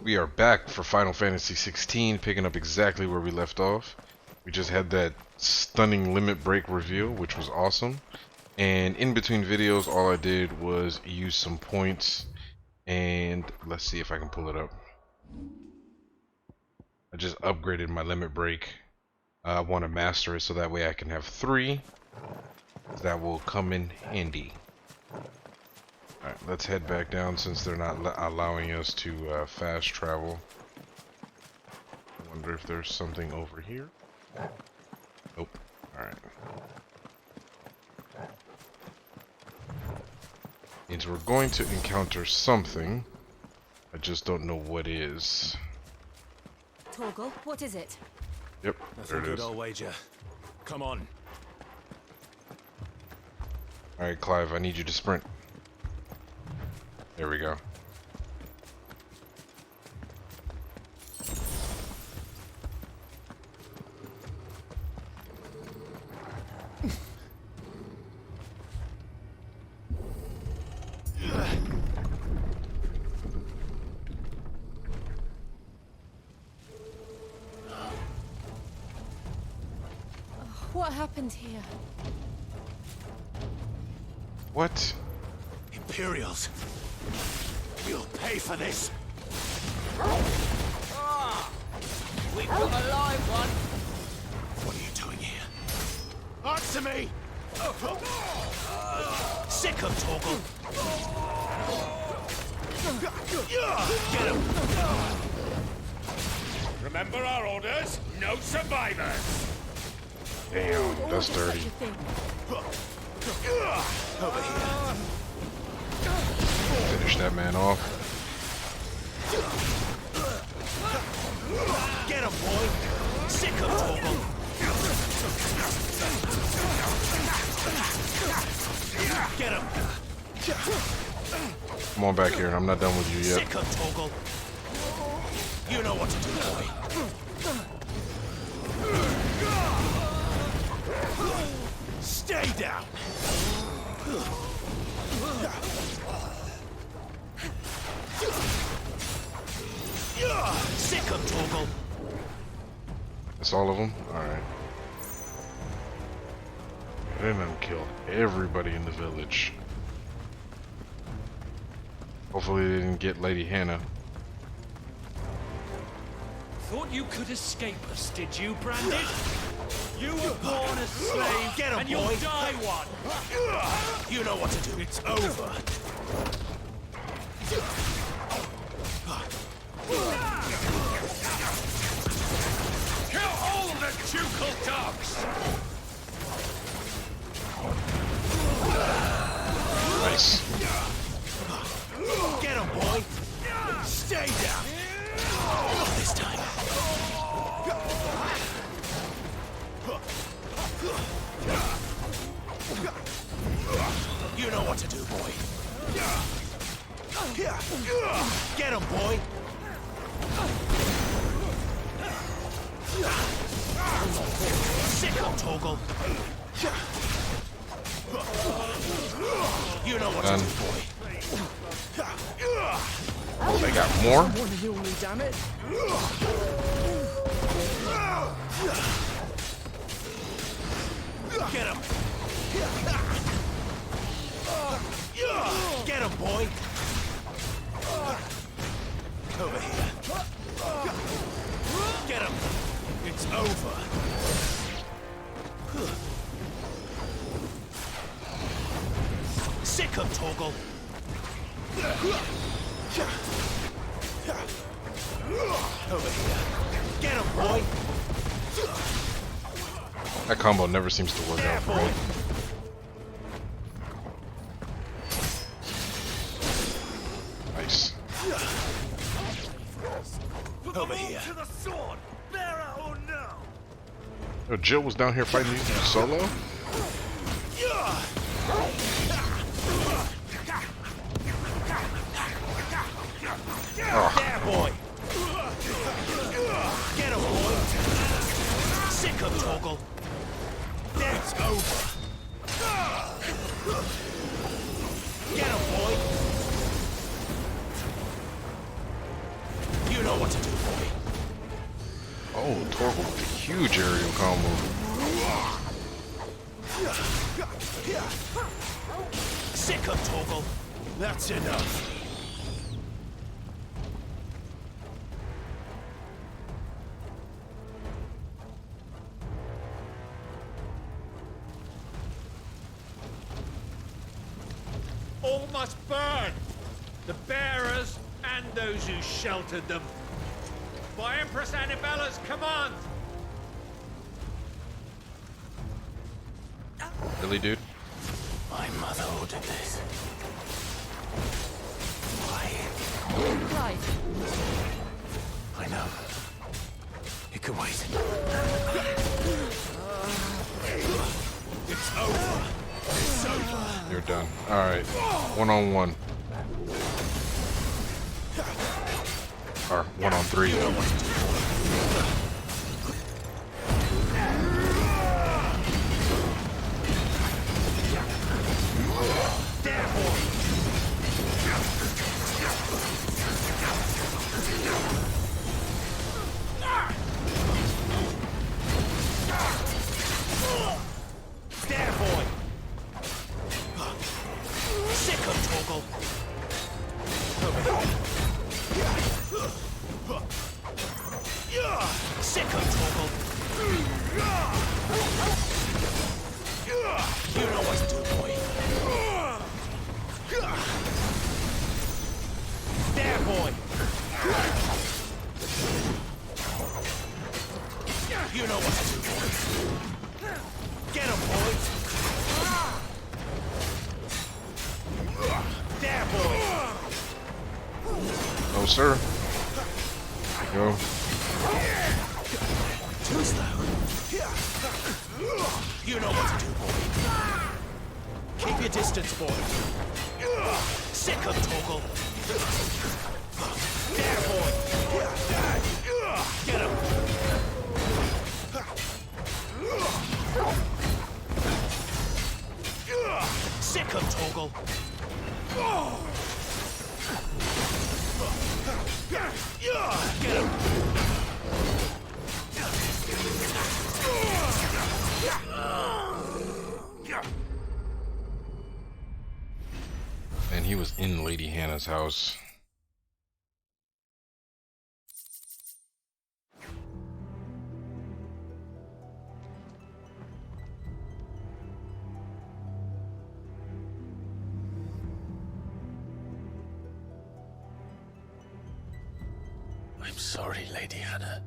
We are back for Final Fantasy XVI, picking up exactly where we left off. We just had that stunning limit break reveal, which was awesome. And in between videos, all I did was use some points, and let's see if I can pull it up. I just upgraded my limit break. I want to master it so that way I can have 3. That will come in handy. Alright, let's head back down since they're not allowing us to fast travel. I wonder if there's something over here. Nope. Alright. Means we're going to encounter something. I just don't know what is. Torgal, what is it? Yep, That's there a it good is. old wager. Come on. Alright, Clive, I need you to sprint. There we go. What happened here? What? Imperials. You'll pay for this. We've got a live one. What are you doing here? Answer me! Sick of Torgal. Get him! Remember our orders? No survivors! Damn, that's dirty. Over here. Finish that man off. Get him, boy! Sick of Torgal! Get him! Come on back here, I'm not done with you yet. Sick of Torgal! You know what to do, boy. Stay down! Sick of Torgal! That's all of them? Alright. Then I'm killed everybody in the village. Hopefully they didn't get Lady Hannah. Thought you could escape us, did you, Branded? You were born a slave, Get him, and you'll boy. die one. You know what to do. It's over. Kill all the ducal dogs! Nice. Get him, boy. Stay down. Not this time. You know what to do, boy. Get him, boy. Sick of Torgal. You know what to do, boy. Oh, they got more? Want to heal me, damn it? Get him. Get him, boy. Over here. Get him. It's over. Sick of Torgal. Over here. Get him, boy. That combo never seems to work out for me. Nice. Over here. To the sword, bearer or no? Yo, Jill was down here fighting these dudes solo? There, boy. Get him, boy. Sick of Torgal. It's over. Get him, boy. what to do, boy. Oh, Torgal with a huge aerial combo. Sick of Torgal. That's enough. All must burn! The bearers and those who sheltered them. By Empress Annibella's command! Really, dude? My mother ordered this. Why? Clive, I know. It can wait. It's over. It's over. You're done. Alright. 1-on-1. Or 1-on-3. There, boy. Sick of Torgal. Over there. Sick of Torgal. You know what to do, boy. There, boy. You know what to do, boy. Get him, boys. There, boy. No, sir. Go. Too slow. You know what to do, boy. Keep your distance, boy. Sick of Torgal. There, boy. Get him. Sick of Torgal. Get him. And he was in Lady Hannah's house. I'm sorry, Lady Hannah.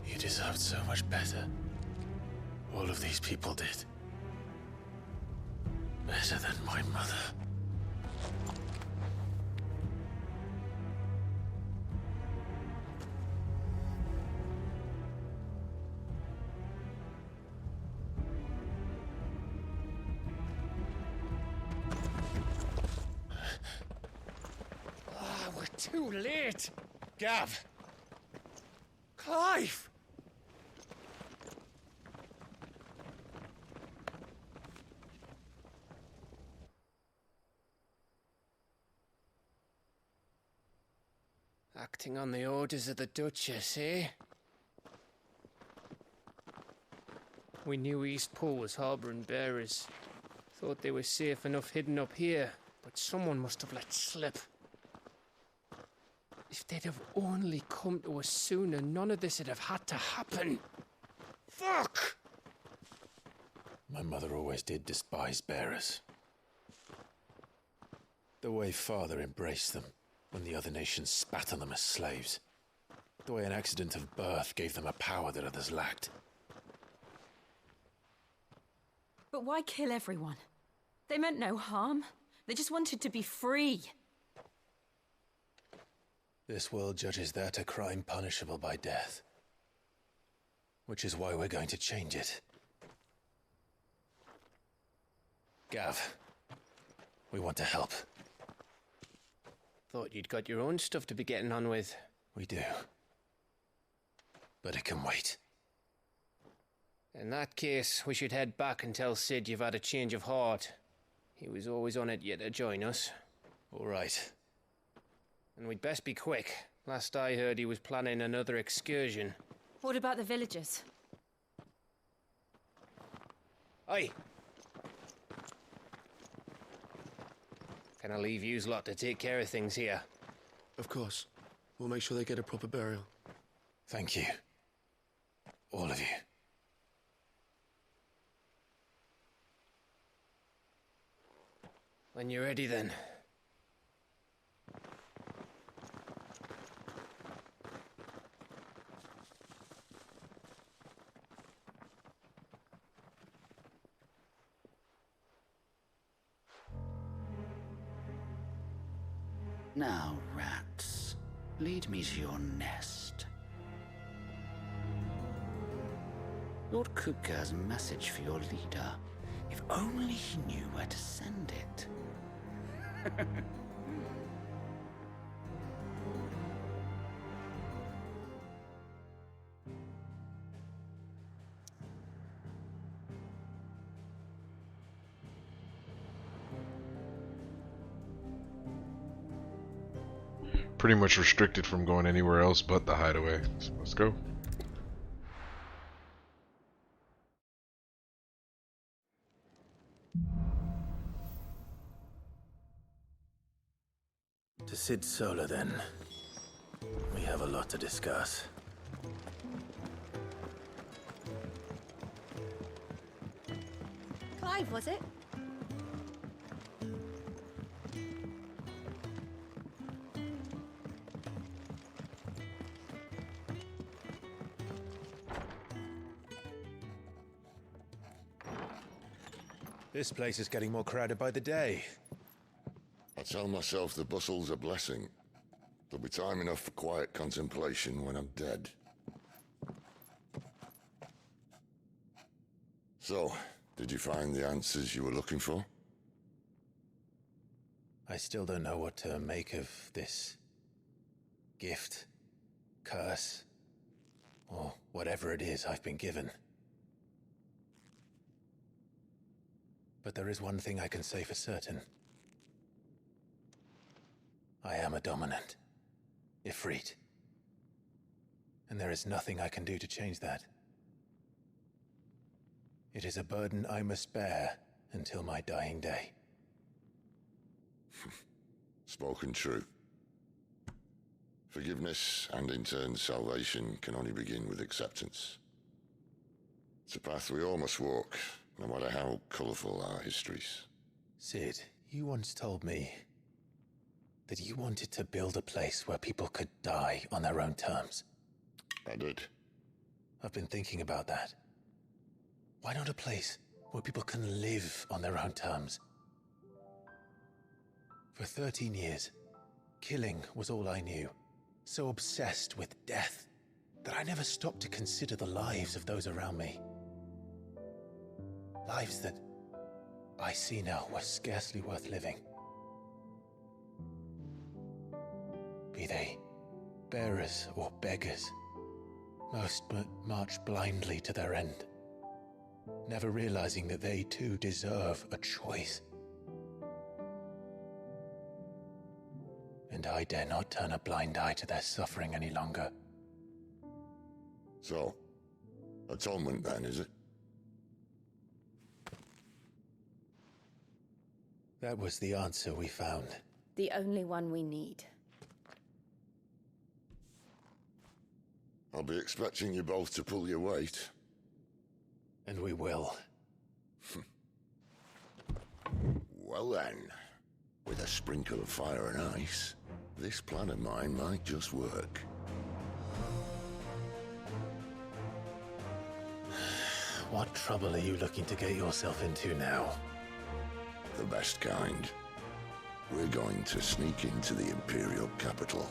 You deserved so much better. All of these people did. Better than my mother. We're too late. Gav. Clive. Acting on the orders of the Duchess, eh? We knew Eastpool was harbouring bearers. Thought they were safe enough hidden up here, but someone must have let slip. If they'd have only come to us sooner, none of this would have had to happen. Fuck! My mother always did despise bearers. The way Father embraced them when the other nations spat on them as slaves. The way an accident of birth gave them a power that others lacked. but why kill everyone? They meant no harm. They just wanted to be free. This world judges that a crime punishable by death. Which is why we're going to change it. Gav, we want to help. Thought you'd got your own stuff to be getting on with. We do. But it can wait. In that case, we should head back and tell Sid you've had a change of heart. He was always on it yet to join us. All right. And we'd best be quick. Last I heard, he was planning another excursion. What about the villagers? Aye. Can I leave yous lot to take care of things here? Of course. We'll make sure they get a proper burial. Thank you. All of you. When you're ready, then. Now, rats, lead me to your nest. Lord Kupka has a message for your leader. If only he knew where to send it. Pretty much restricted from going anywhere else but the hideaway. So let's go. To Sid Solar, then. We have a lot to discuss. Clive, was it? This place is getting more crowded by the day. I tell myself the bustle's a blessing. There'll be time enough for quiet contemplation when I'm dead. So, did you find the answers you were looking for? I still don't know what to make of this gift, curse, or whatever it is I've been given. But there is one thing I can say for certain. I am a dominant, Ifrit. And there is nothing I can do to change that. It is a burden I must bear until my dying day. Spoken true. Forgiveness and in turn salvation can only begin with acceptance. It's a path we all must walk, no matter how colourful our histories. Sid, you once told me that you wanted to build a place where people could die on their own terms. I did. I've been thinking about that. Why not a place where people can live on their own terms? For 13 years, killing was all I knew. So obsessed with death that I never stopped to consider the lives of those around me. Lives that I see now were scarcely worth living. Be they bearers or beggars, most march blindly to their end, never realizing that they too deserve a choice. And I dare not turn a blind eye to their suffering any longer. So, atonement then, is it? That was the answer we found. The only one we need. I'll be expecting you both to pull your weight. And we will. Well then, with a sprinkle of fire and ice, this plan of mine might just work. What trouble are you looking to get yourself into now? The best kind. We're going to sneak into the Imperial capital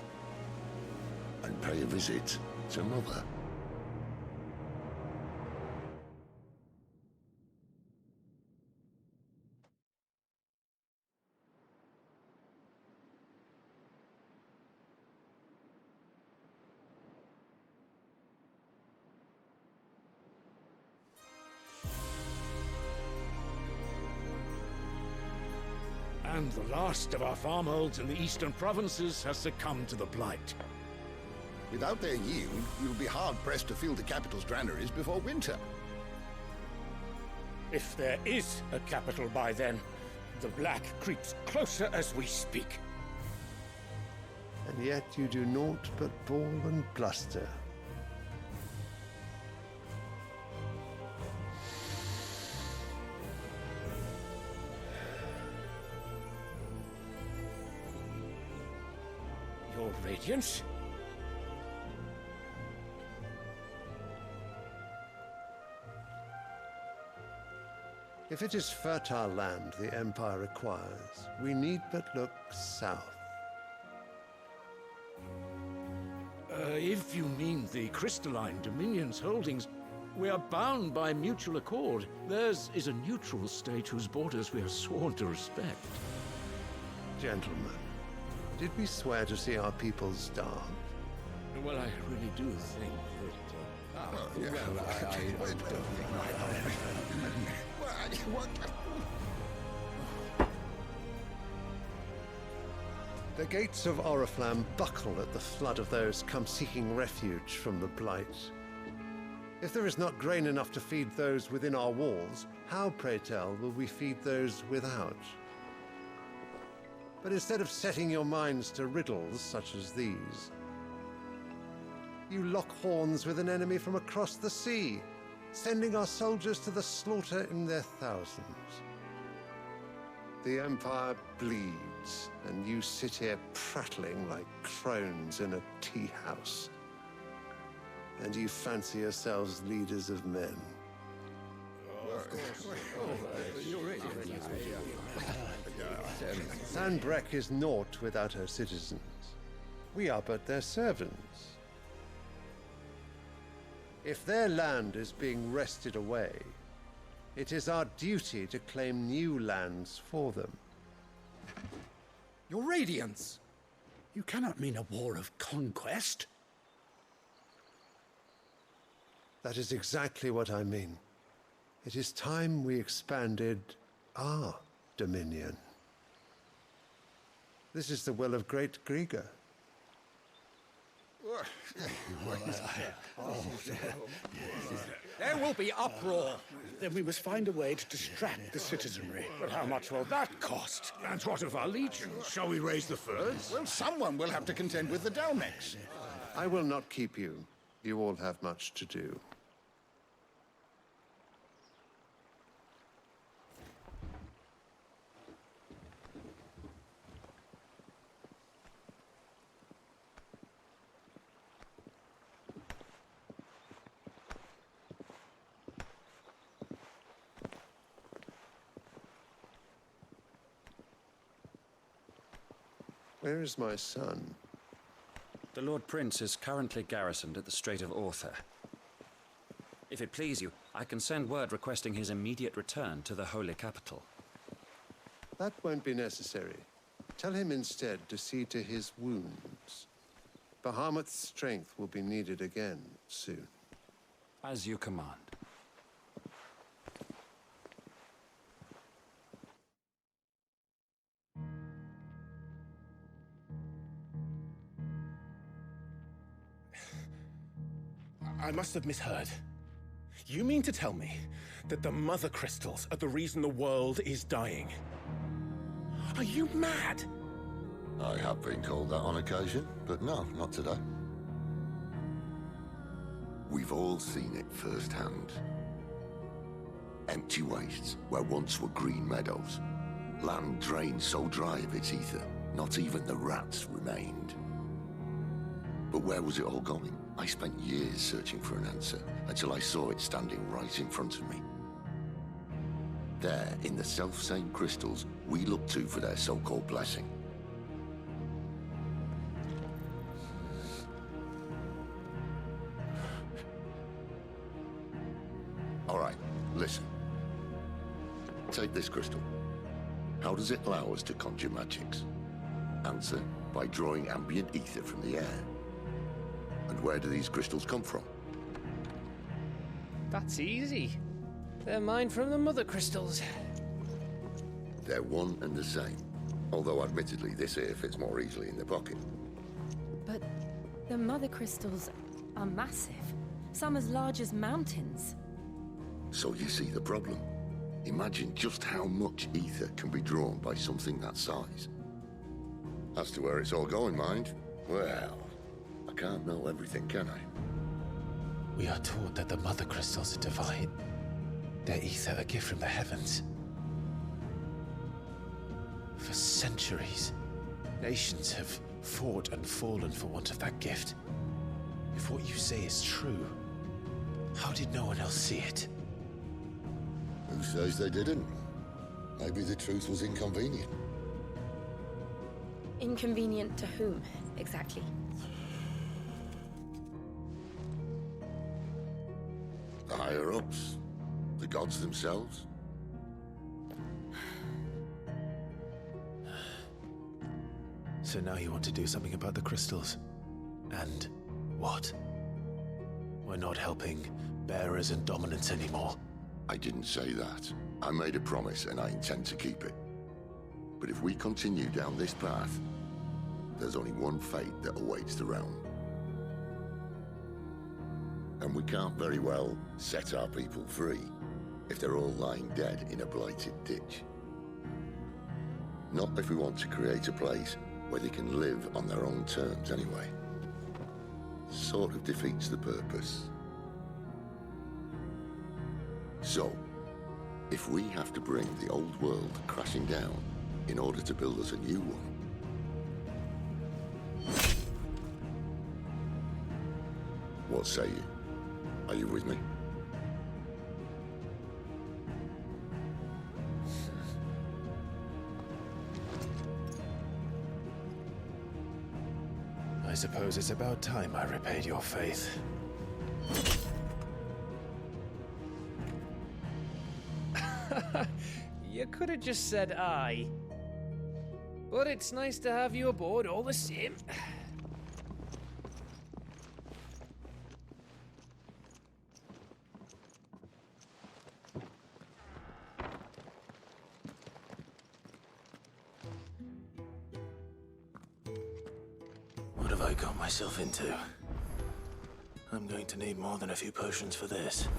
and pay a visit to Mother. And the last of our farmholds in the eastern provinces has succumbed to the blight. Without their yield, we'll be hard-pressed to fill the capital's granaries before winter. If there is a capital by then, the black creeps closer as we speak. And yet you do naught but bawl and bluster. Your Radiance? If it is fertile land the Empire requires, we need but look south. If you mean the crystalline Dominion's holdings, we are bound by mutual accord. Theirs is a neutral state whose borders we are sworn to respect. Gentlemen, did we swear to see our people starve? Well, I really do think that... The gates of Oriflamme buckle at the flood of those come seeking refuge from the blight. If there is not grain enough to feed those within our walls, how, pray tell, will we feed those without? But instead of setting your minds to riddles such as these, you lock horns with an enemy from across the sea, sending our soldiers to the slaughter in their thousands. The Empire bleeds, and you sit here prattling like crones in a tea house. And you fancy yourselves leaders of men. Sandbreck is naught without her citizens. We are but their servants. If their land is being wrested away, it is our duty to claim new lands for them. Your Radiance! You cannot mean a war of conquest. That is exactly what I mean. It is time we expanded our dominion. This is the will of great Grieger. There will be uproar. Then we must find a way to distract the citizenry. But how much will that cost? And what of our legions? Shall we raise the furs? Well, someone will have to contend with the Dalmex. I will not keep you. You all have much to do. Where is my son? The Lord Prince is currently garrisoned at the Strait of Author. If it please you, I can send word requesting his immediate return to the Holy Capital. That won't be necessary. Tell him instead to see to his wounds. Bahamut's strength will be needed again soon. As you command. I must have misheard. You mean to tell me that the mother crystals are the reason the world is dying? Are you mad? I have been called that on occasion, but no, not today. We've all seen it firsthand. Empty wastes where once were green meadows. Land drained so dry of its ether, not even the rats remained. But where was it all going? I spent years searching for an answer, until I saw it standing right in front of me. There, in the self-same crystals we look to for their so-called blessing. All right, listen. Take this crystal. How does it allow us to conjure magics? Answer, by drawing ambient ether from the air. And where do these crystals come from? That's easy. They're mine from the mother crystals. They're one and the same. Although admittedly this here fits more easily in the pocket. But the mother crystals are massive. Some as large as mountains. So you see the problem. Imagine just how much ether can be drawn by something that size. As to where it's all going, mind, well, I can't know everything, can I? We are taught that the mother crystals are divine. Their ether a gift from the heavens. For centuries, nations have fought and fallen for want of that gift. If what you say is true, how did no one else see it? Who says they didn't? Maybe the truth was inconvenient. Inconvenient to whom, exactly? The higher-ups? The gods themselves? So now you want to do something about the crystals? And what? We're not helping bearers and dominants anymore. I didn't say that. I made a promise and I intend to keep it. But if we continue down this path, there's only one fate that awaits the realm. And we can't very well set our people free if they're all lying dead in a blighted ditch. Not if we want to create a place where they can live on their own terms anyway. Sort of defeats the purpose. So, if we have to bring the old world crashing down in order to build us a new one, what say you? Are you with me? I suppose it's about time I repaid your faith. You could have just said aye. But it's nice to have you aboard all the same. What have I got myself into? I'm going to need more than a few potions for this.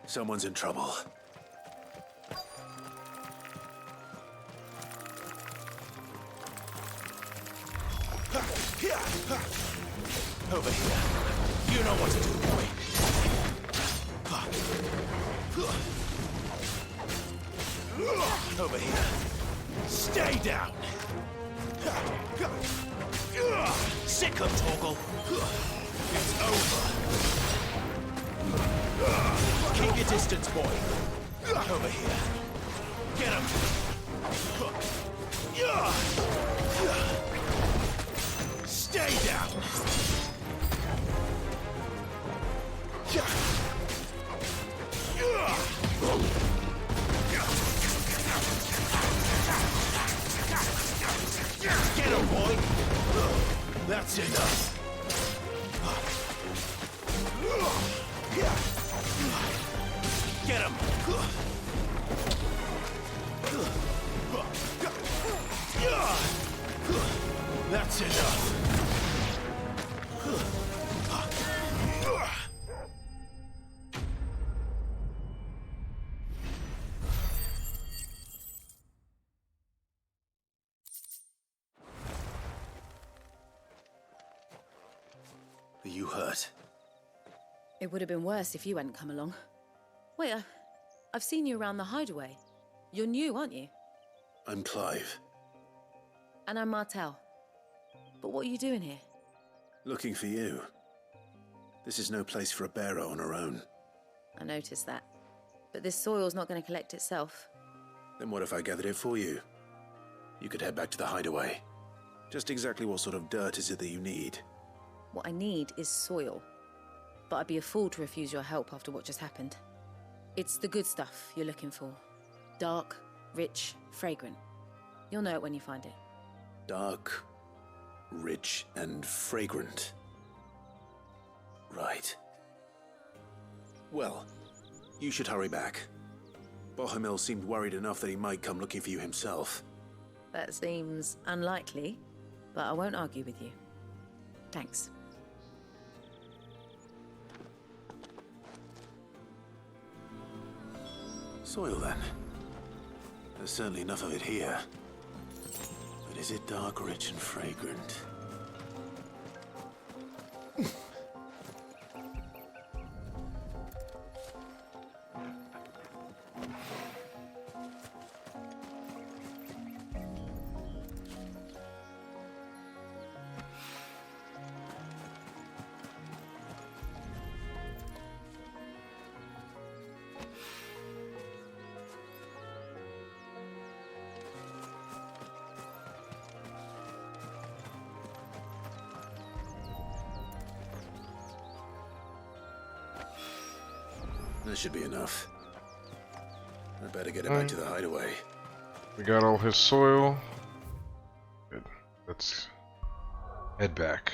Someone's in trouble. Over here. You know what to do, boy. Over here. Stay down. Sick of Torgal. It's over. Keep your distance, boy. Over here. Get him. Stay down. Get him, boy. That's enough. Get him! That's enough! Are you hurt? It would have been worse if you hadn't come along. Wait, I've seen you around the hideaway. You're new, aren't you? I'm Clive. And I'm Martel. But what are you doing here? Looking for you. This is no place for a bearer on her own. I noticed that. But this soil's not going to collect itself. Then what if I gathered it for you? You could head back to the hideaway. Just exactly what sort of dirt is it that you need? What I need is soil. But I'd be a fool to refuse your help after what just happened. It's the good stuff you're looking for. Dark, rich, fragrant. You'll know it when you find it. Dark, rich, and fragrant. Right. Well, you should hurry back. Bohemil seemed worried enough that he might come looking for you himself. That seems unlikely, but I won't argue with you. Thanks. Soil, then. There's certainly enough of it here. But is it dark, rich, and fragrant? That should be enough. I better get it back to the hideaway. We got all his soil. Good. Let's head back.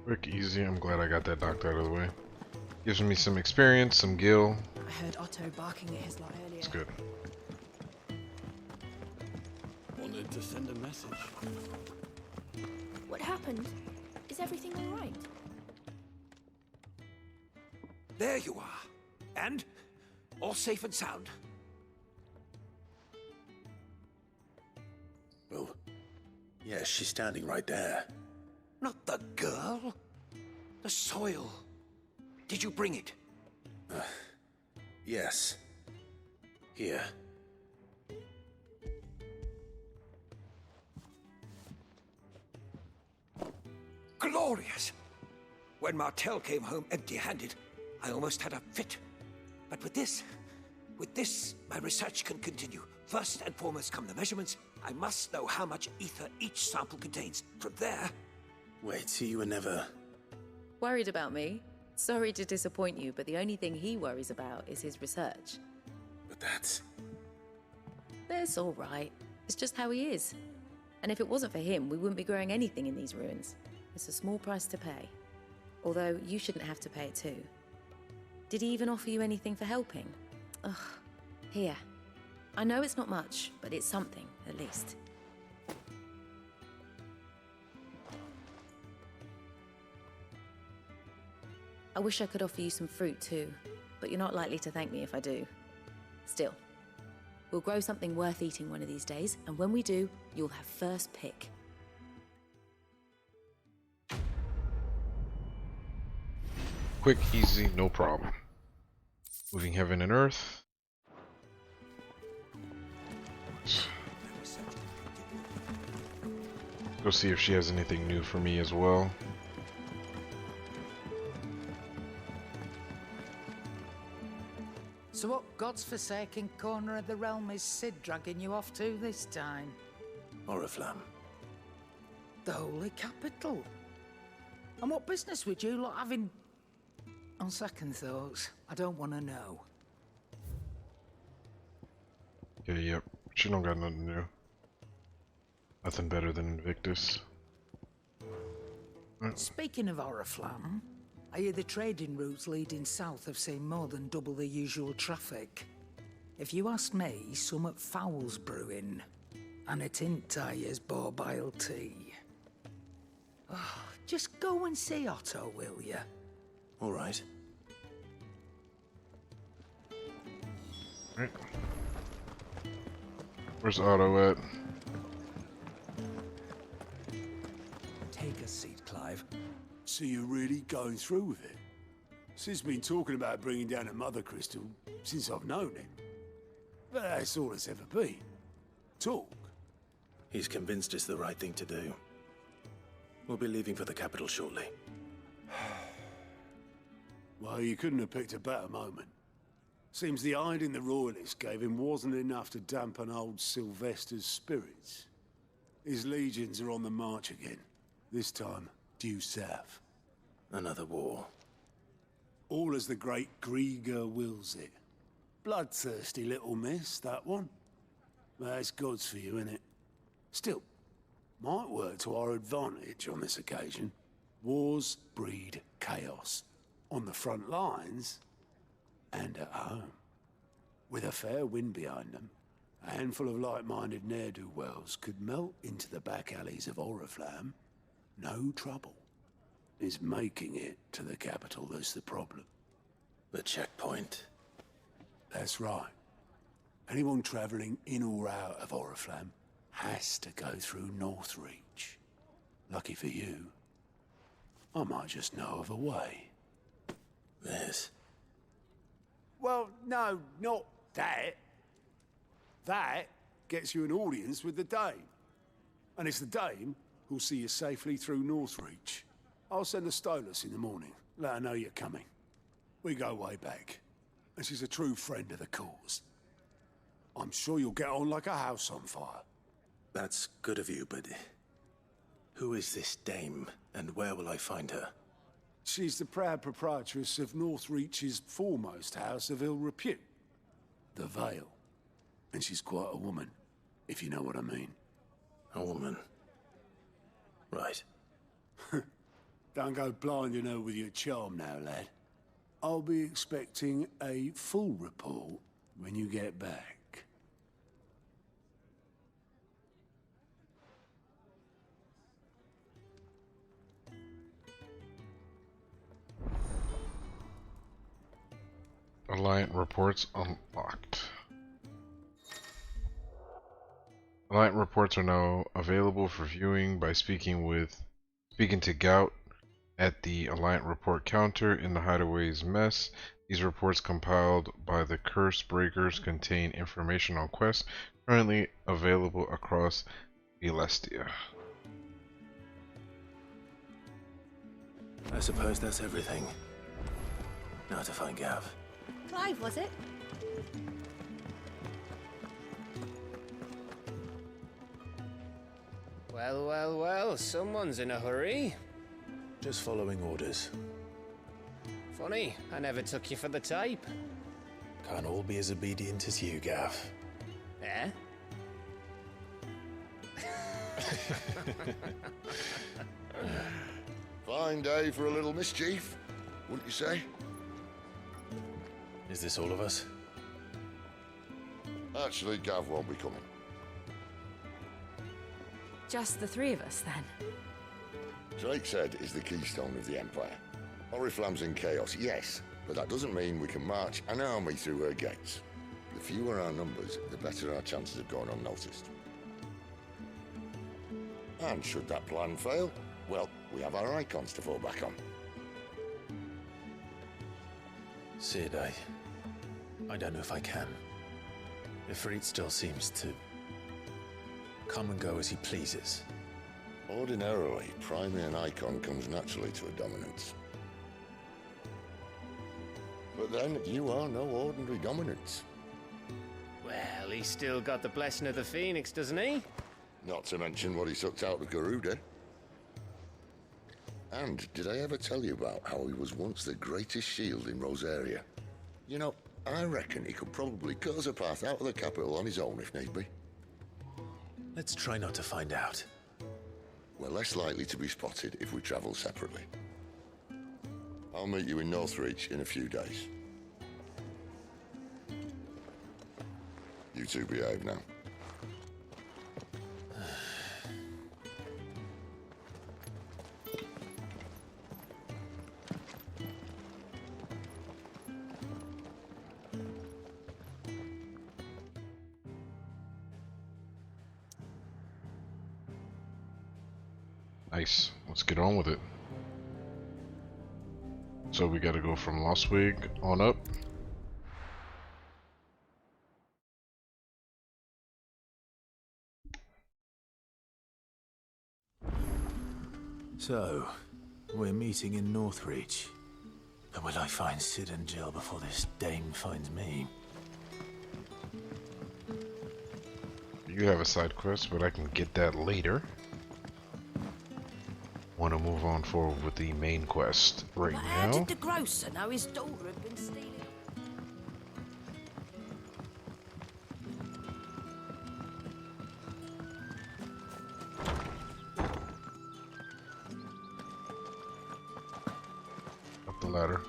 Quick, easy. I'm glad I got that knocked out of the way. Gives me some experience, some gil. I heard Otto barking at his lot earlier. It's good. Wanted to send a message. What happened? Is everything all right? There you are. And? All safe and sound? Well, yes, she's standing right there. Not the girl. The soil. Did you bring it? Yes. Here. Glorious! When Martel came home empty-handed, I almost had a fit. But with this, my research can continue. First and foremost come the measurements. I must know how much ether each sample contains. From there... Wait, so you were never... Worried about me? Sorry to disappoint you, but the only thing he worries about is his research. But that's... That's all right. It's just how he is. And if it wasn't for him, we wouldn't be growing anything in these ruins. It's a small price to pay. Although, you shouldn't have to pay it too. Did he even offer you anything for helping? Ugh. Here. I know it's not much, but it's something, at least. I wish I could offer you some fruit too, but you're not likely to thank me if I do. Still, we'll grow something worth eating one of these days, and when we do, you'll have first pick. Quick, easy, no problem. Moving heaven and earth. Go see if she has anything new for me as well. So what God's forsaken corner of the realm is Sid dragging you off to this time? Oriflamme. The Holy Capital. And what business would you lot have in... On second thoughts, I don't want to know. Yeah, yep. She don't got nothing new. Nothing better than Invictus. Speaking of Oriflamme, I hear the trading routes leading south have seen more than double the usual traffic. If you ask me, summat foul's brewing. And a tint tires borbile tea. Oh, just go and see Otto, will ya? All right. Right. Where's Otto at? Take a seat, Clive. So you're really going through with it? Sid's been talking about bringing down a mother crystal since I've known him. But that's all it's ever been. Talk. He's convinced it's the right thing to do. We'll be leaving for the capital shortly. Well, you couldn't have picked a better moment. Seems the hiding the Royalists gave him wasn't enough to dampen old Sylvester's spirits. His legions are on the march again. This time, due south. Another war. All as the great Grieger wills it. Bloodthirsty little miss, that one. That's God's for you, innit? Still, might work to our advantage on this occasion. Wars breed chaos. On the front lines, and at home. With a fair wind behind them, a handful of like-minded ne'er-do-wells could melt into the back alleys of Oriflamme. No trouble. It's making it to the capital that's the problem. The checkpoint. That's right. Anyone travelling in or out of Oriflamme has to go through Northreach. Lucky for you, I might just know of a way. This? Well, no, not that. That gets you an audience with the Dame. And it's the Dame who'll see you safely through Northreach. I'll send a Stolas in the morning. Let her know you're coming. We go way back. And she's a true friend of the cause. I'm sure you'll get on like a house on fire. That's good of you, but... who is this dame, and where will I find her? She's the proud proprietress of Northreach's foremost house of ill repute. The Vale. And she's quite a woman, if you know what I mean. A woman? Right. Don't go blinding her with your charm now, lad. I'll be expecting a full report when you get back. Alliant reports unlocked. Alliant reports are now available for viewing by speaking to Gout at the Alliant report counter in the Hideaway's mess. These reports compiled by the Curse Breakers contain information on quests currently available across Valisthea. I suppose that's everything. Now to find Gav. Clive, was it? Well, well, well, someone's in a hurry. Just following orders. Funny, I never took you for the type. Can't all be as obedient as you, Gav. Eh? Fine day for a little mischief, wouldn't you say? Is this all of us? Actually, Gav won't be coming. Just the three of us, then? Drake's Head is the keystone of the Empire. Oriflamme's in chaos, yes, but that doesn't mean we can march an army through her gates. The fewer our numbers, the better our chances of going unnoticed. And should that plan fail, well, we have our Eikons to fall back on. Sid, I don't know if I can. Ifrit still seems to come and go as he pleases. Ordinarily, priming an Eikon comes naturally to a dominance. But then, you are no ordinary dominance. Well, he's still got the blessing of the Phoenix, doesn't he? Not to mention what he sucked out of Garuda. And did I ever tell you about how he was once the greatest shield in Rosaria? You know, I reckon he could probably cut us a path out of the capital on his own if need be. Let's try not to find out. We're less likely to be spotted if we travel separately. I'll meet you in Northreach in a few days. You two behave now. Nice. Let's get on with it. So we gotta go from Lostwig on up. So, we're meeting in Northreach. But will I find Sid and Jill before this dame finds me? You have a side quest, but I can get that later. Want to move on forward with the main quest right How now. did the grocer know his daughter had been stealing? Up the ladder.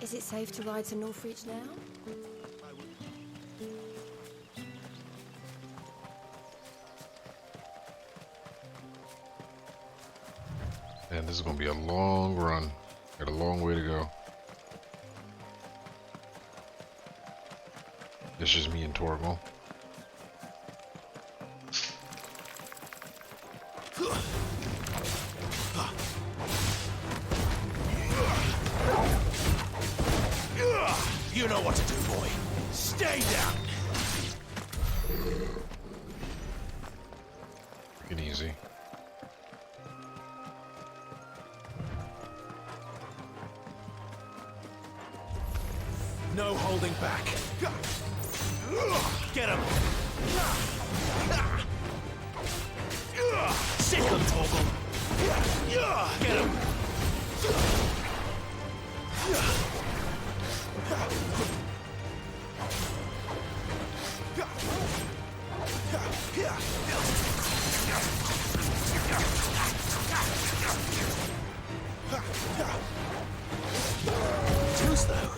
Is it safe to ride to Northreach now? And this is gonna be a long run. Got a long way to go. It's just me and Torgal. You know what to do, boy. Stay down. Take it easy. No holding back. Get him. Sick him, Torgal. Get him. Too slow.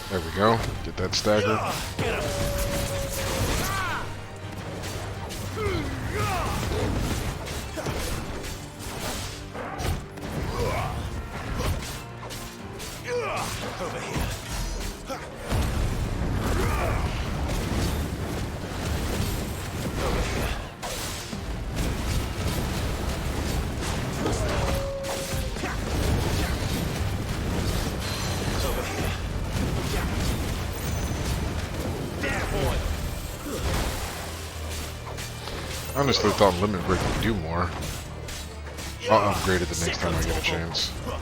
There we go. Get that stagger. Get him. Over here. Over here. Over here. There, boy. I honestly thought Limit Break would do more. I'll upgrade it the next time I get a chance. Over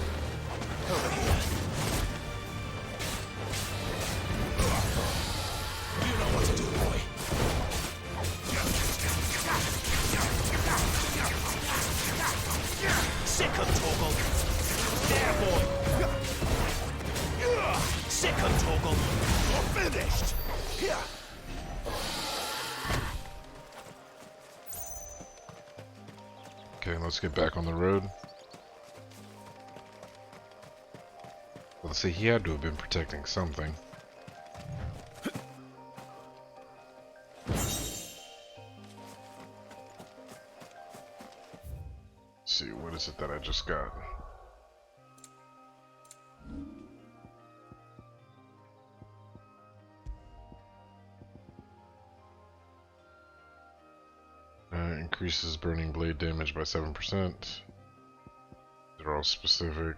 here. You know what to do, boy. Sick of Torgal. There, boy. Sick of Torgal. You're finished. Here. Okay, let's get back on the road. Let's see, he had to have been protecting something. Let's see, what is it that I just got? Increases burning blade damage by 7%. They're all specific.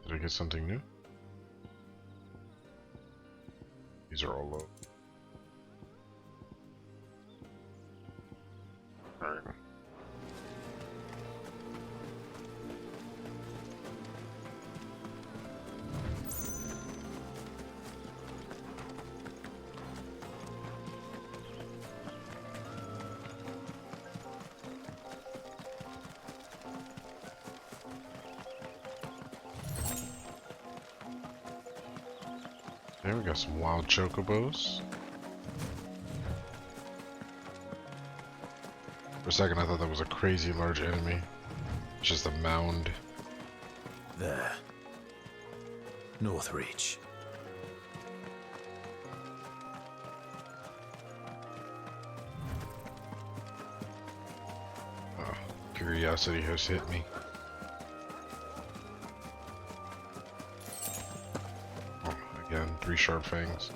Did I get something new? These are all low. Alright. There we got some wild chocobos. For a second I thought that was a crazy large enemy. It's just a mound. There. Northreach. Oh, curiosity has hit me. Oh, again, 3 sharp fangs.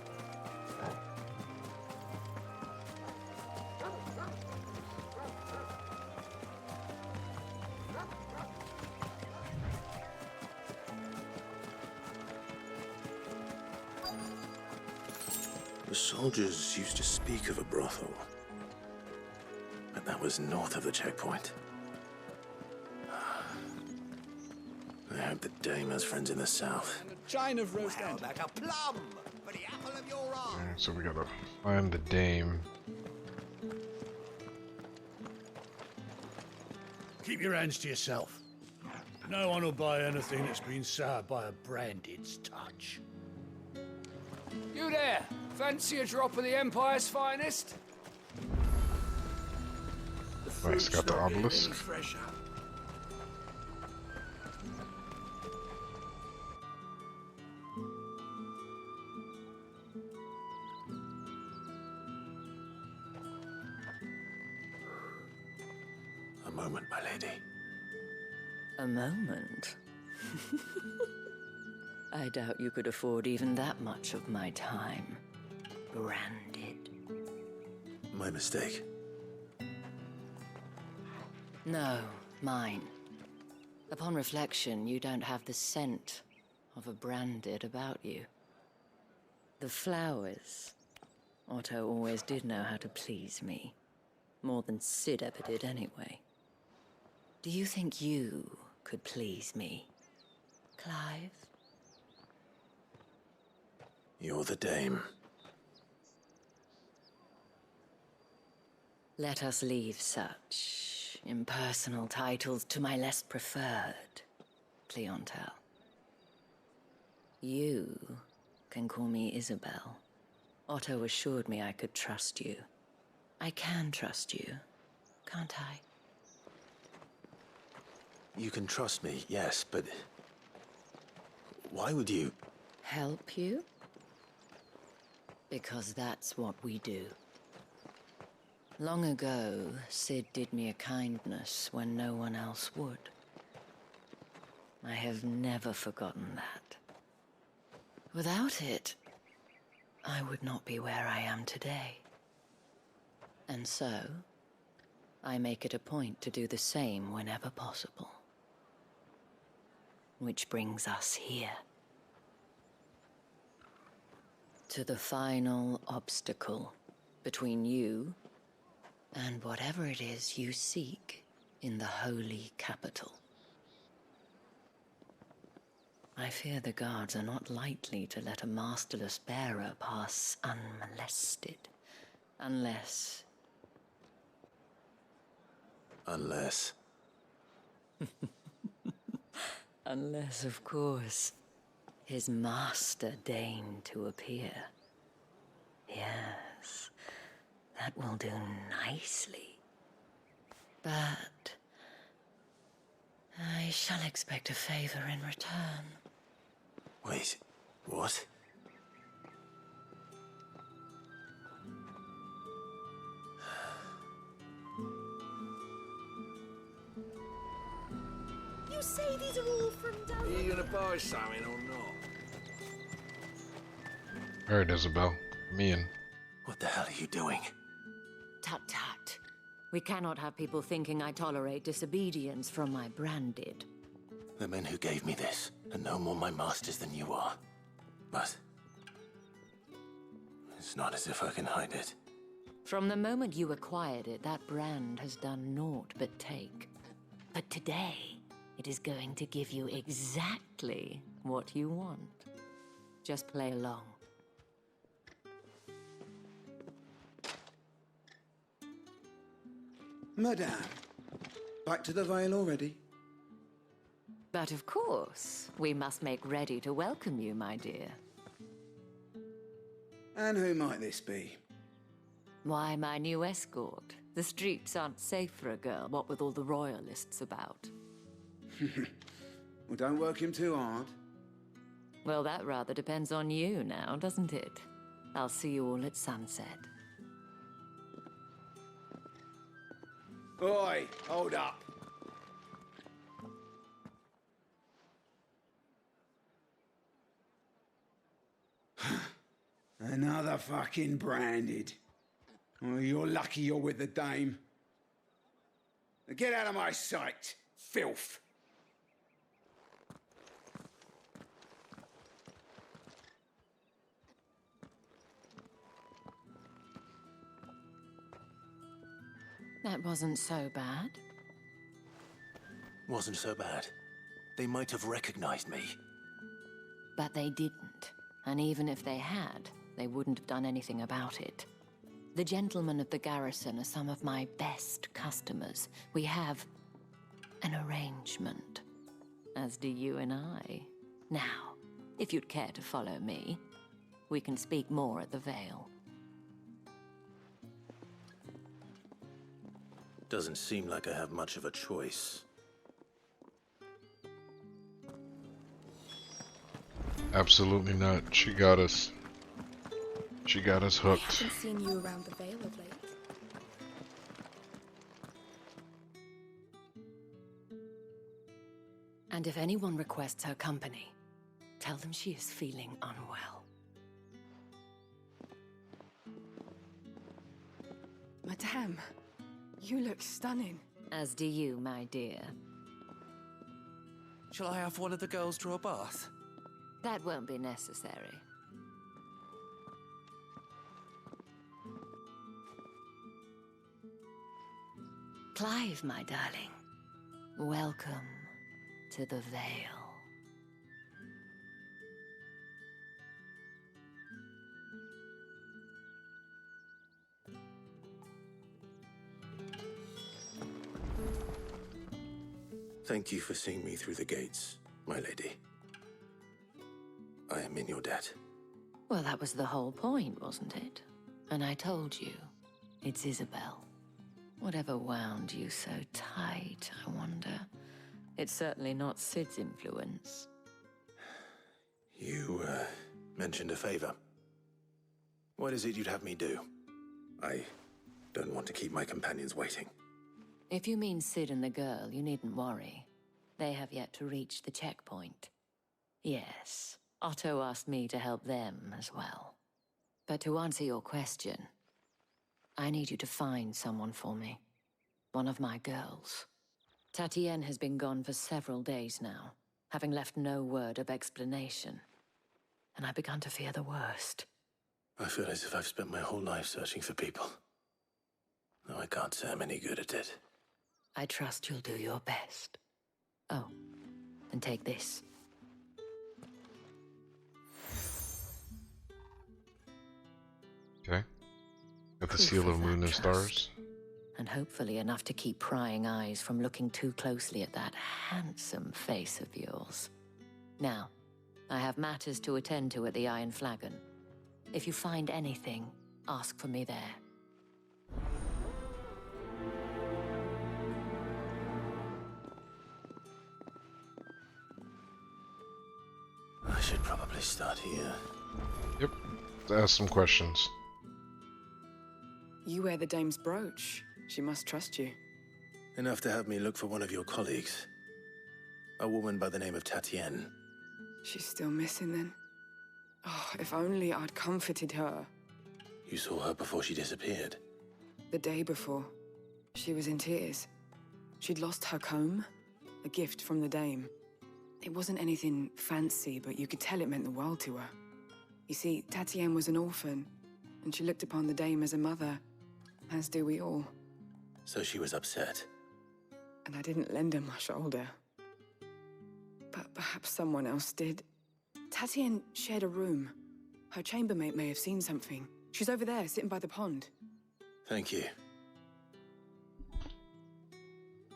The soldiers used to speak of a brothel, but that was north of the checkpoint. I hope the dame has friends in the south. And a chine of roast Well, like a plum for the apple of your eye. Alright, so we gotta find the dame. Keep your hands to yourself. No one will buy anything that's been soured by a branded's touch. You there! Fancy a drop of the Empire's finest? Nice, got the obelisk. A moment, my lady. A moment? I doubt you could afford even that much of my time. Branded. My mistake. No, mine. Upon reflection, you don't have the scent of a branded about you. The flowers. Otto always did know how to please me. More than Sid ever did anyway. Do you think you could please me, Clive? You're the dame. Let us leave such impersonal titles to my less preferred clientele. You can call me Isabel. Otto assured me I could trust you. I can trust you, can't I? You can trust me, yes, but why would you? Help you? Because that's what we do. Long ago, Sid did me a kindness when no one else would. I have never forgotten that. Without it, I would not be where I am today. And so, I make it a point to do the same whenever possible. Which brings us here. To the final obstacle between you and whatever it is you seek in the holy capital. I fear the guards are not likely to let a masterless bearer pass unmolested, unless... Unless... Unless, of course, his master deigned to appear. Yes, that will do nicely. But I shall expect a favor in return. Wait, what? You say these are all from down Are you gonna buy something or not? Alright, Isabel. Me in. What the hell are you doing? Tut-tut. We cannot have people thinking I tolerate disobedience from my branded. The men who gave me this are no more my masters than you are. But it's not as if I can hide it. From the moment you acquired it, that brand has done naught but take. But today, it is going to give you exactly what you want. Just play along. Madame, back to the Vale already? But of course, we must make ready to welcome you, my dear. And who might this be? Why, my new escort. The streets aren't safe for a girl, what with all the royalists about. Well, don't work him too hard. Well, that rather depends on you now, doesn't it? I'll see you all at sunset. Oi, hold up. Another fucking branded. Oh, you're lucky you're with the dame. Now get out of my sight, filth. That wasn't so bad. Wasn't so bad. They might have recognized me. But they didn't. And even if they had, they wouldn't have done anything about it. The gentlemen of the garrison are some of my best customers. We have an arrangement, as do you and I. Now, if you'd care to follow me, we can speak more at the Vale. Doesn't seem like I have much of a choice. Absolutely not. She got us. She got us hooked. I haven't seen you around the Vale of late. And if anyone requests her company, tell them she is feeling unwell. Madame, you look stunning. As do you, my dear. Shall I have one of the girls draw a bath? That won't be necessary. Clive, my darling, welcome to the Vale. Thank you for seeing me through the gates, my lady. I am in your debt. Well, that was the whole point, wasn't it? And I told you, it's Isabel. Whatever wound you so tight, I wonder. It's certainly not Sid's influence. You, mentioned a favor. What is it you'd have me do? I don't want to keep my companions waiting. If you mean Sid and the girl, you needn't worry. They have yet to reach the checkpoint. Yes, Otto asked me to help them as well. But to answer your question, I need you to find someone for me. One of my girls. Tatienne has been gone for several days now, having left no word of explanation. And I've begun to fear the worst. I feel as if I've spent my whole life searching for people. Though I can't say I'm any good at it. I trust you'll do your best. Oh, and take this. Okay. Got the seal of moon and stars. And hopefully enough to keep prying eyes from looking too closely at that handsome face of yours. Now, I have matters to attend to at the Iron Flagon. If you find anything, ask for me there. I should probably start here. Yep. Ask some questions. You wear the dame's brooch. She must trust you. Enough to have me look for one of your colleagues. A woman by the name of Tatienne. She's still missing then. Oh, if only I'd comforted her. You saw her before she disappeared. The day before, she was in tears. She'd lost her comb, a gift from the dame. It wasn't anything fancy, but you could tell it meant the world to her. You see, Tatienne was an orphan, and she looked upon the dame as a mother, as do we all. So she was upset. And I didn't lend her my shoulder. But perhaps someone else did. Tatienne shared a room. Her chambermaid may have seen something. She's over there, sitting by the pond. Thank you.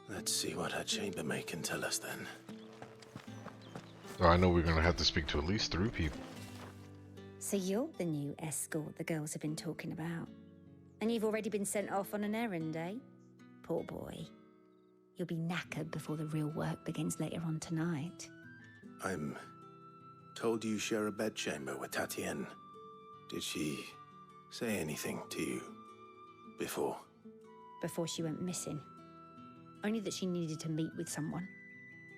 Let's see what her chambermaid can tell us then. So I know we're gonna have to speak to at least 3 people. So you're the new escort the girls have been talking about. And you've already been sent off on an errand, eh? Poor boy. You'll be knackered before the real work begins later on tonight. I'm told you share a bedchamber with Tatienne. Did she say anything to you before? Before she went missing. Only that she needed to meet with someone.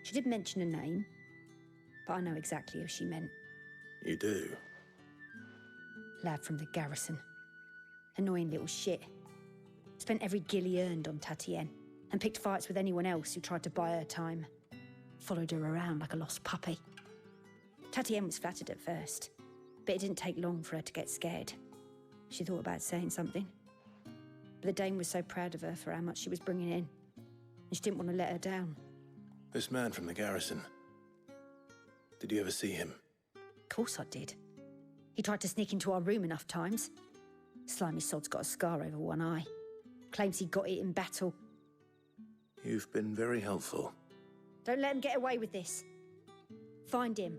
She did mention a name, but I know exactly who she meant. You do? Lad from the garrison. Annoying little shit. Spent every guil he earned on Tatienne, and picked fights with anyone else who tried to buy her time. Followed her around like a lost puppy. Tatienne was flattered at first, but it didn't take long for her to get scared. She thought about saying something. But the Dame was so proud of her for how much she was bringing in, and she didn't want to let her down. This man from the garrison. Did you ever see him? Of course I did. He tried to sneak into our room enough times. Slimy sod's got a scar over one eye. Claims he got it in battle. You've been very helpful. Don't let him get away with this. Find him,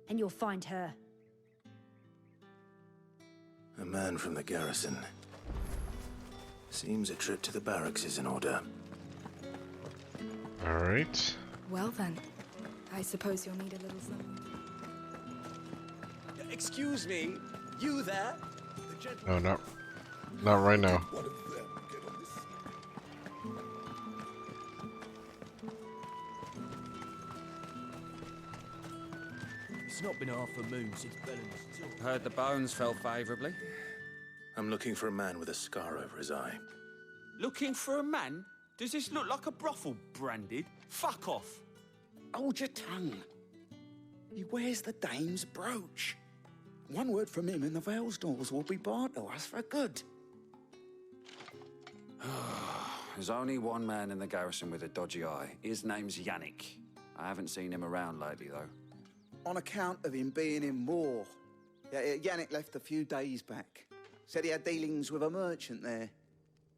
and you'll find her. A man from the garrison. Seems a trip to the barracks is in order. Alright. Well then, I suppose you'll need a little something. Excuse me, you there? No, not right now. It's not been half a moon since Belen's till. Heard the bones fell favourably. I'm looking for a man with a scar over his eye. Looking for a man? Does this look like a brothel, Branded? Fuck off! Hold your tongue. He wears the Dame's brooch. One word from him and the Vale's doors will be barred to us for good. There's only one man in the garrison with a dodgy eye. His name's Yannick. I haven't seen him around lately, though. On account of him being in war. Yannick left a few days back. Said he had dealings with a merchant there.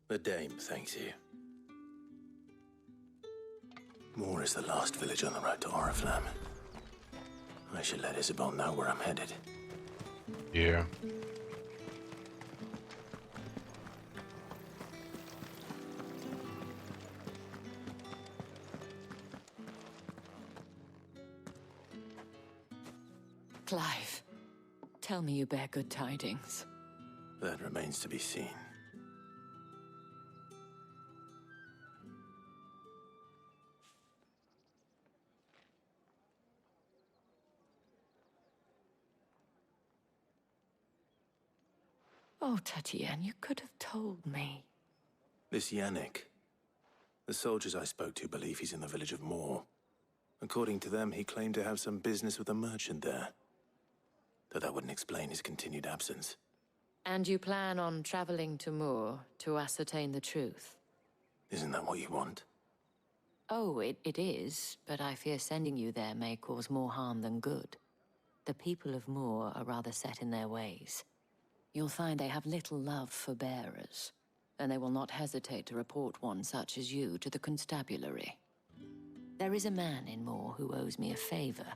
The Dame thanks you. Moor is the last village on the road to Oriflamme. I should let Isabel know where I'm headed. Yeah. Clive, tell me you bear good tidings. That remains to be seen. Oh, Tatienne, you could have told me. This Yannick. The soldiers I spoke to believe he's in the village of Moor. According to them, he claimed to have some business with a merchant there. Though that wouldn't explain his continued absence. And you plan on traveling to Moor to ascertain the truth? Isn't that what you want? Oh, it is, but I fear sending you there may cause more harm than good. The people of Moor are rather set in their ways. You'll find they have little love for bearers, and they will not hesitate to report one such as you to the constabulary. There is a man in Moor who owes me a favor,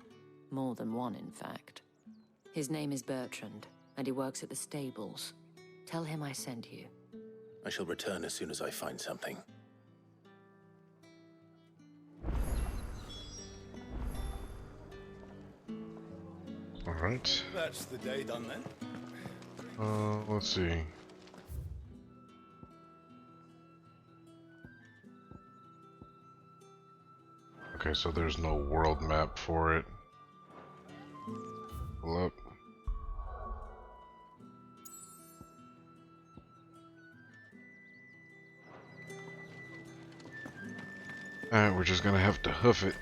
more than one in fact. His name is Bertrand, and he works at the stables. Tell him I sent you. I shall return as soon as I find something. Alright. That's the day done then. Let's see. Okay, so there's no world map for it. Pull up. Alright, we're just gonna have to hoof it.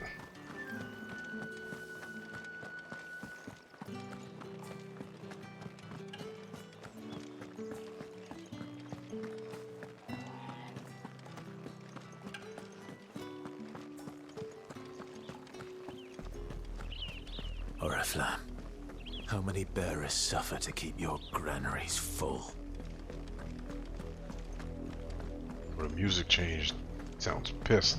Oriflamme, how many bearers suffer to keep your granaries full? The music changed. Sounds pissed.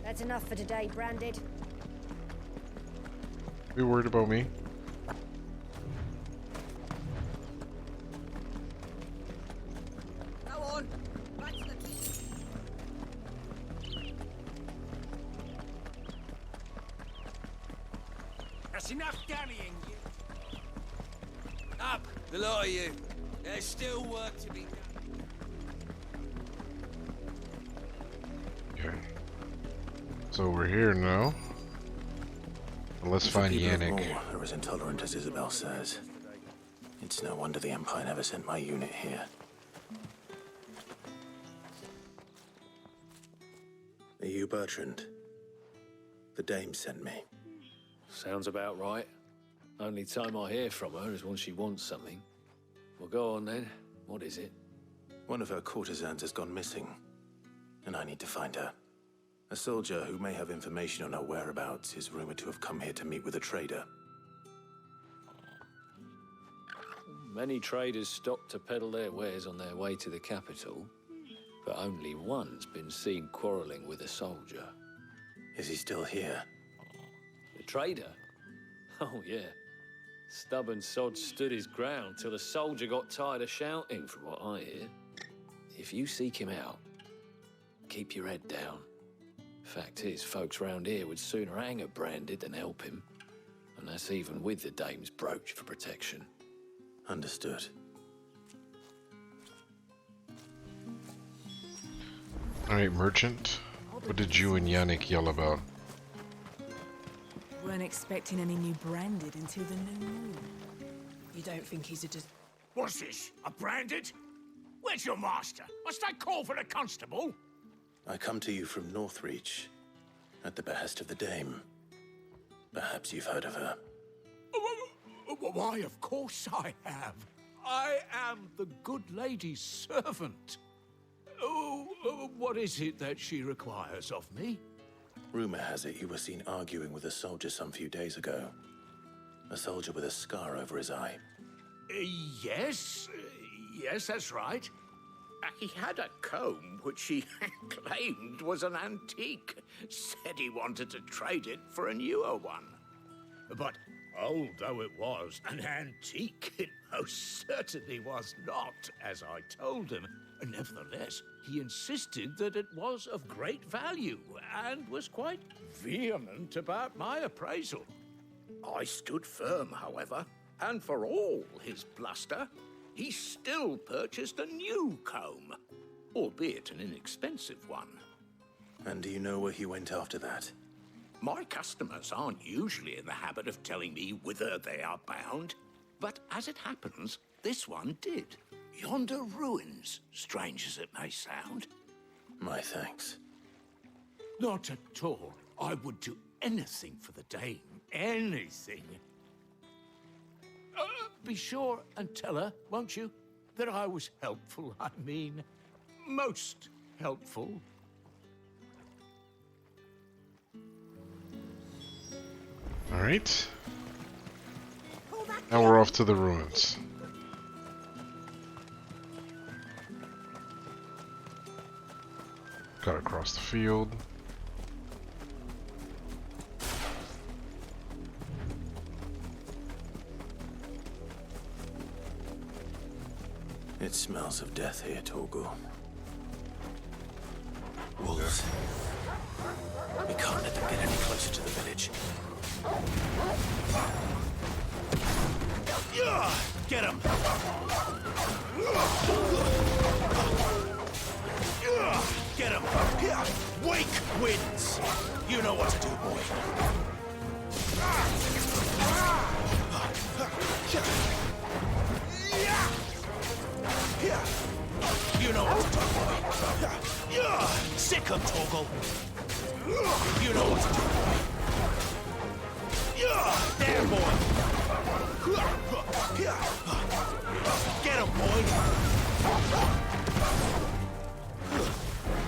That's enough for today, Branded. You worried about me? Go on. That's enough dallying, you. Up, the lot of you. There's still work to be done. Okay. So we're here now. Let's find Yannick. Are as intolerant as Isabel says. It's no wonder the Empire never sent my unit here. Are you Bertrand? The dame sent me. Sounds about right. Only time I hear from her is when she wants something. Well, go on then. What is it? One of her courtesans has gone missing, and I need to find her. A soldier who may have information on her whereabouts is rumored to have come here to meet with a trader. Many traders stop to peddle their wares on their way to the capital, but only one's been seen quarreling with a soldier. Is he still here? The trader? Oh, yeah. Stubborn sod stood his ground till the soldier got tired of shouting, from what I hear. If you seek him out, keep your head down. Fact is, folks round here would sooner hang a branded than help him. And that's even with the dame's brooch for protection. Understood. Alright, merchant. What did you and Yannick yell about? Weren't expecting any new branded until the new moon. You don't think he's a What's this? A branded? Where's your master? Must I call for the constable? I come to you from Northreach, at the behest of the dame. Perhaps you've heard of her. Why, of course I have. I am the good lady's servant. What is it that she requires of me? Rumor has it you were seen arguing with a soldier some few days ago. A soldier with a scar over his eye. Yes, that's right. He had a comb which he claimed was an antique. Said he wanted to trade it for a newer one. But old though it was, an antique it most certainly was not, as I told him. Nevertheless, he insisted that it was of great value and was quite vehement about my appraisal. I stood firm, however, and for all his bluster, he still purchased a new comb, albeit an inexpensive one. And do you know where he went after that? My customers aren't usually in the habit of telling me whither they are bound, but as it happens, this one did. Yonder ruins, strange as it may sound. My thanks. Not at all. I would do anything for the dame. Anything. Be sure and tell her, won't you, that I was helpful. I mean, most helpful. Alright. Now we're off to the ruins. Got across the field. It smells of death here, Torgal. Wolves. We can't let them get any closer to the village. Get him! Get him! Wake wins! You know what to do, boy. You know what to do, boy. Sick him, Torgal. You know what to do, boy. There, boy. Get him, boy.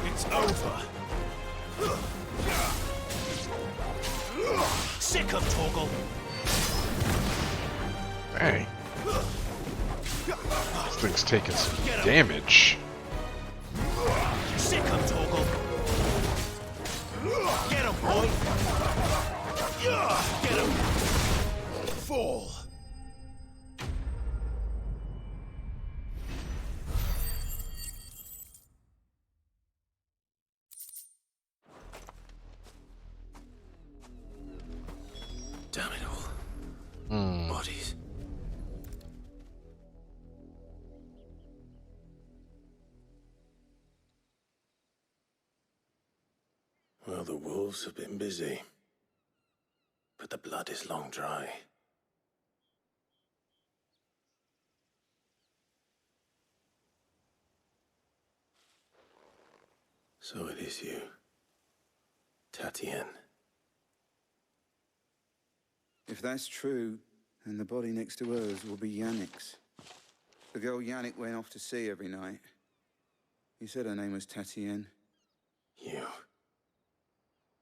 It's over. Sick him, Torgal. Hey. This thing's taking some damage. Sick him, Torgal. Get him, boy. Get him. Fall. Damn it all. Well, the wolves have been busy. But the blood is long dry. So it is you, Tatienne. If that's true, then the body next to hers will be Yannick's. The girl Yannick went off to see every night. You said her name was Tatienne. You.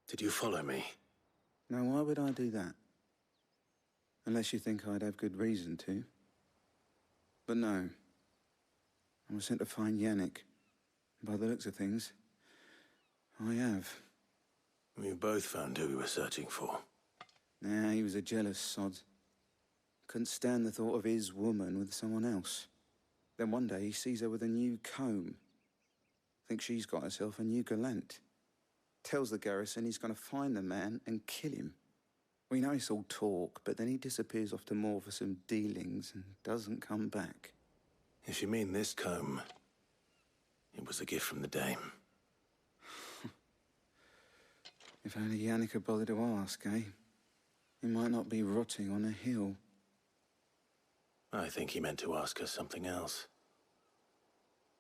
Did you follow me? Now, why would I do that? Unless you think I'd have good reason to. But no. I was sent to find Yannick. By the looks of things, I have. We both found who we were searching for. Nah, he was a jealous sod. Couldn't stand the thought of his woman with someone else. Then one day he sees her with a new comb. Thinks she's got herself a new gallant. Tells the garrison he's going to find the man and kill him. We know it's all talk, but then he disappears off to Moor for some dealings and doesn't come back. If you mean this comb, it was a gift from the dame. If only Yannick had bothered to ask, eh? He might not be rotting on a hill. I think he meant to ask her something else.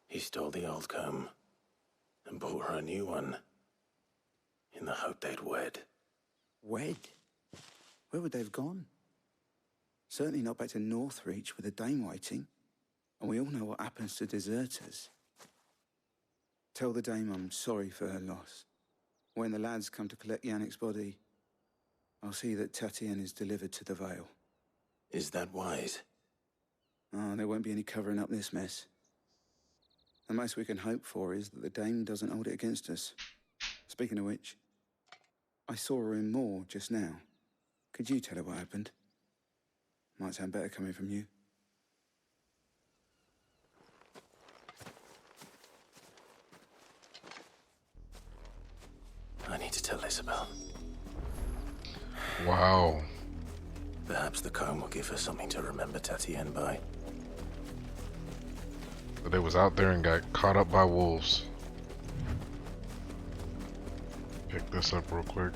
He stole the old comb and bought her a new one in the hope they'd wed. Wed? Where would they have gone? Certainly not back to Northreach with a dame waiting. And we all know what happens to deserters. Tell the dame I'm sorry for her loss. When the lads come to collect Yannick's body, I'll see that Tatienne is delivered to the Vale. Is that wise? Oh, there won't be any covering up this mess. The most we can hope for is that the dame doesn't hold it against us. Speaking of which, I saw her in Moor just now. Could you tell her what happened? Might sound better coming from you. I need to tell Isabel. Wow. Perhaps the comb will give her something to remember Tatienne by. But they was out there and got caught up by wolves. Pick this up real quick.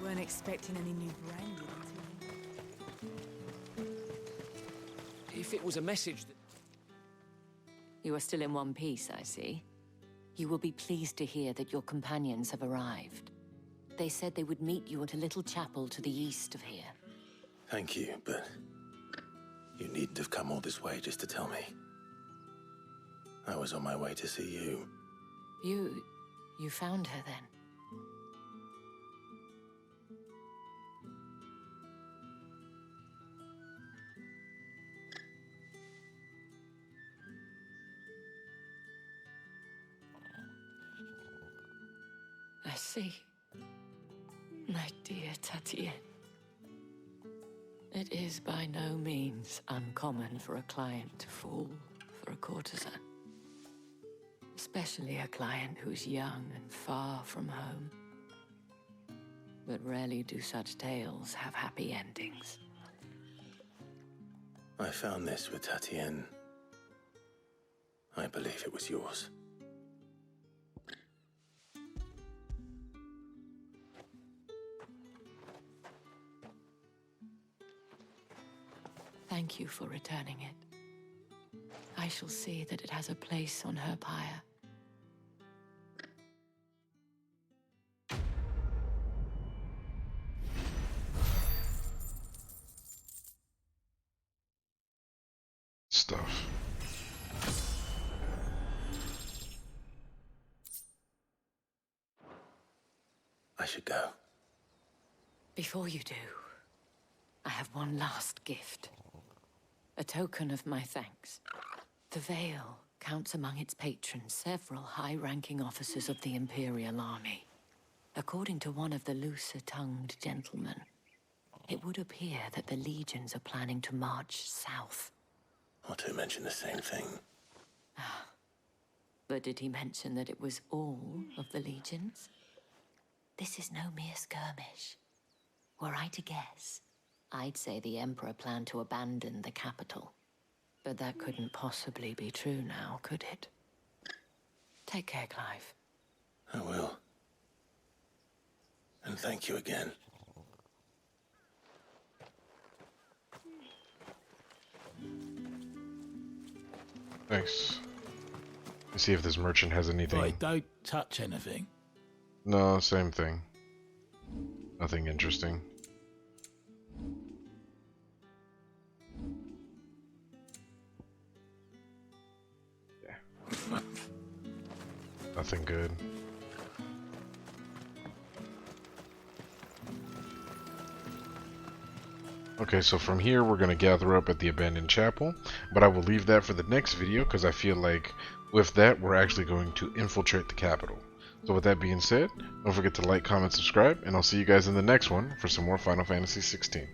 Weren't expecting any new branding. If it was a message that... You are still in one piece, I see. You will be pleased to hear that your companions have arrived. They said they would meet you at a little chapel to the east of here. Thank you, but you needn't have come all this way just to tell me. I was on my way to see you. You found her then? I see. My dear Tatienne. It is by no means uncommon for a client to fall for a courtesan. Especially a client who's young and far from home. But rarely do such tales have happy endings. I found this with Tatienne. I believe it was yours. Thank you for returning it. I shall see that it has a place on her pyre. Stuff. I should go. Before you do, I have one last gift. A token of my thanks. The Vale counts among its patrons several high-ranking officers of the Imperial Army. According to one of the looser-tongued gentlemen, it would appear that the legions are planning to march south. Not to mention the same thing. But did he mention that it was all of the legions? This is no mere skirmish. Were I to guess, I'd say the Emperor planned to abandon the capital. But that couldn't possibly be true now, could it? Take care, Clive. I will. And thank you again. Thanks. Let's see if this merchant has anything. Right, don't touch anything. No, same thing. Nothing interesting. Yeah. Nothing good. Okay, so from here we're going to gather up at the abandoned chapel, but I will leave that for the next video because I feel like with that we're actually going to infiltrate the capital. So with that being said, don't forget to like, comment, subscribe, and I'll see you guys in the next one for some more Final Fantasy XVI.